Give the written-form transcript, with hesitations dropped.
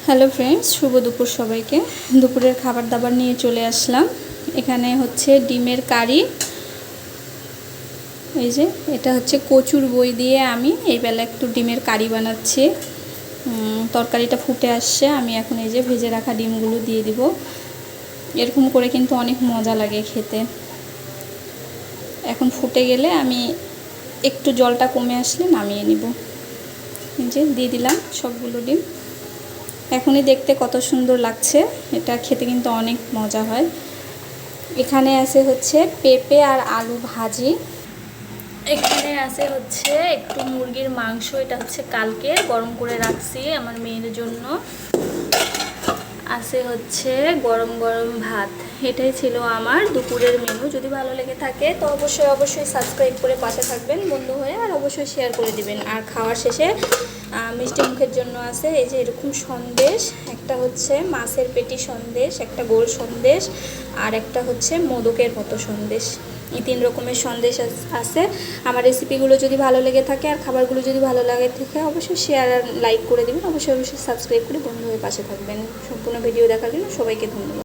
Hello friends, শুভ দুপুর সবাইকে। দুপুরের খাবার দাবার নিয়ে চলে আসলাম। এখানে হচ্ছে ডিমের কারি। এই যে এটা হচ্ছে কচুর বই দিয়ে আমি এই বেলা একটু ডিমের কারি বানাচ্ছি। তরকারিটা ফুটে আসছে, আমি এখন এই যে ভেজে রাখা ডিমগুলো দিয়ে দিব। এরকম করে কিন্তু অনেক মজা লাগে খেতে। এখন ফুটে গেলে আমি একটু জলটা কমে আসলে নামিয়ে নিব। এই যে দিয়ে দিলাম সবগুলো ডিম। এখনই দেখতে কত সুন্দর লাগছে, এটা খেতে কিন্তু অনেক মজা হয়। এখানে আছে হচ্ছে পেঁপে আর আলু ভাজি। এখানে আছে হচ্ছে একটু মুরগির মাংস, এটা হচ্ছে কালকে গরম করে রাখছি আমার মেয়ের জন্য। আছে হচ্ছে গরম গরম ভাত। এটাই ছিল আমার দুপুরের মেনু। যদি ভালো লেগে থাকে তো অবশ্যই সাবস্ক্রাইব করে পাশে থাকবেন বন্ধু হয়ে, আর অবশ্যই শেয়ার করে দিবেন। আর খাওয়ার শেষে মিষ্টি মুখের জন্য আছে এই যে এরকম সন্দেশ, একটা হচ্ছে মাছের পেটি সন্দেশ, একটা গোল সন্দেশ, আর একটা হচ্ছে মোদকের মতো সন্দেশ। এই 3 রকমের সন্দেশ আছে। আমার রেসিপিগুলো যদি ভালো লেগে থাকে আর খাবারগুলো যদি ভালো লাগে থাকে অবশ্যই শেয়ার আর লাইক করে দেবেন। অবশ্যই সাবস্ক্রাইব করে বন্ধু হয়ে পাশে থাকবেন। সম্পূর্ণ ভিডিও দেখার জন্য সবাইকে ধন্যবাদ।